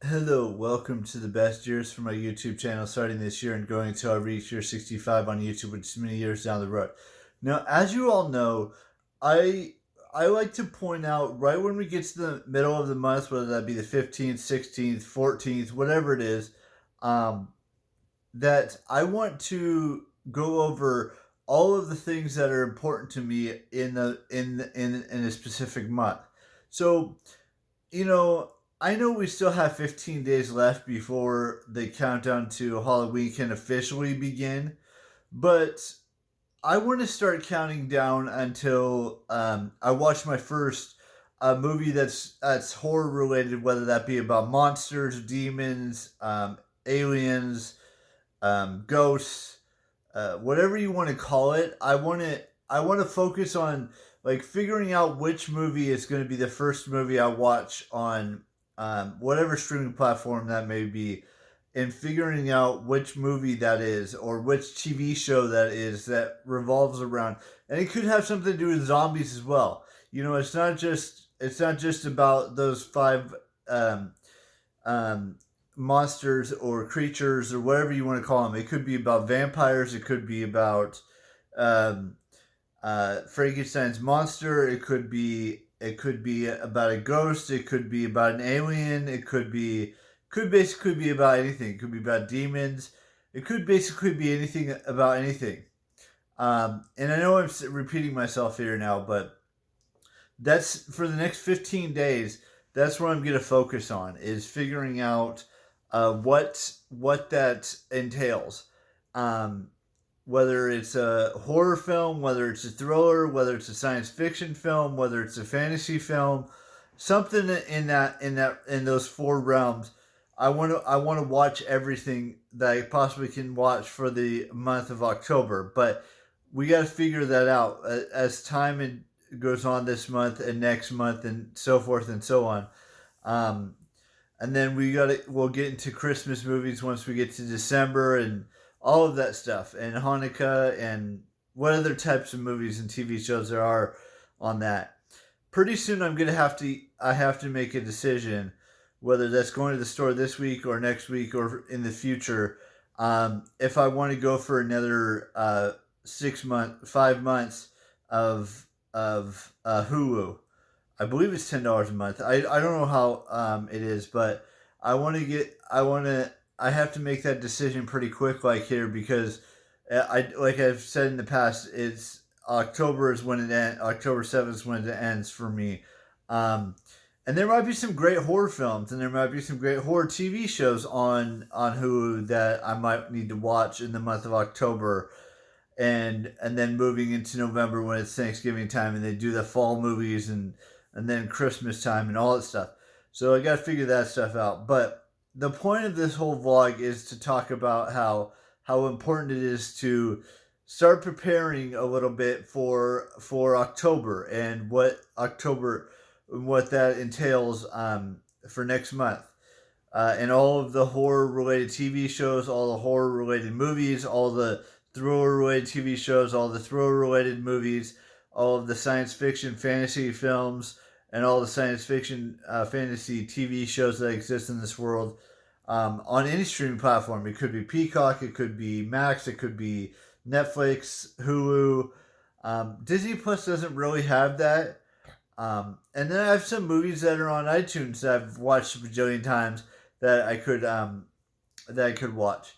Hello, welcome to the best years for my YouTube channel starting this year and going until I reach year 65 on YouTube, which is many years down the road. Now, as you all know, I I like to point out right when we get to the middle of the month, whether that be the 15th, 16th, 14th, whatever it is, um, that I want to go over all of the things that are important to me in a specific month. So, you know, I know we still have 15 days left before the countdown to Halloween can officially begin, but I want to start counting down until I watch my first movie that's horror related, whether that be about monsters, demons, aliens, ghosts, whatever you want to call it. I want to focus on like figuring out which movie is going to be the first movie I watch on whatever streaming platform that may be, and figuring out which movie that is or which TV show that is that revolves around. And it could have something to do with zombies as well. You know, it's not just about those five um, um, monsters or creatures or whatever you want to call them. It could be about vampires. It could be about um, Frankenstein's monster. It could be about a ghost. It could be about an alien. Could basically be about anything. It could be about demons. It could basically be anything about anything. And I know I'm repeating myself here now, but that's for the next 15 days. That's what I'm going to focus on is figuring out what that entails. Um, whether it's a horror film, whether it's a thriller, whether it's a science fiction film, whether it's a fantasy film, something in those four realms. I want to watch everything that I possibly can watch for the month of October, but we got to figure that out as time goes on this month and next month and so forth and so on. Um, and then we'll get into Christmas movies once we get to December and all of that stuff and Hanukkah and what other types of movies and TV shows there are on that. Pretty soon I have to make a decision whether that's going to the store this week or next week or in the future. If I want to go for another 5 months of Hulu. I believe it's $10 a month. I don't know how it is, but I have to make that decision pretty quick like here because I like I've said in the past, it's October is when it ends. October 7th is when it ends for me. Um, and there might be some great horror films and there might be some great horror TV shows on Hulu that I might need to watch in the month of October and then moving into November when it's Thanksgiving time and they do the fall movies and then Christmas time and all that stuff. So I got to figure that stuff out. But the point of this whole vlog is to talk about how important it is to start preparing a little bit for October and what that entails for next month. And all of the horror related TV shows, all the horror related movies, all the thriller related TV shows, all the thriller related movies, all of the science fiction fantasy films, and all the science fiction fantasy TV shows that exist in this world on any streaming platform. It could be Peacock, it could be Max, it could be Netflix, Hulu. Disney Plus doesn't really have that. And then I have some movies that are on iTunes that I've watched a bajillion times that I could watch.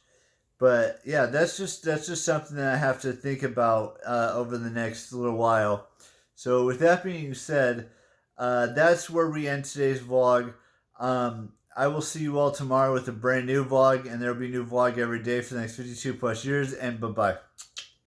But yeah, that's just something that I have to think about over the next little while. So with that being said, that's where we end today's vlog. I will see you all tomorrow with a brand new vlog, and there will be a new vlog every day for the next 52 plus years. And bye bye.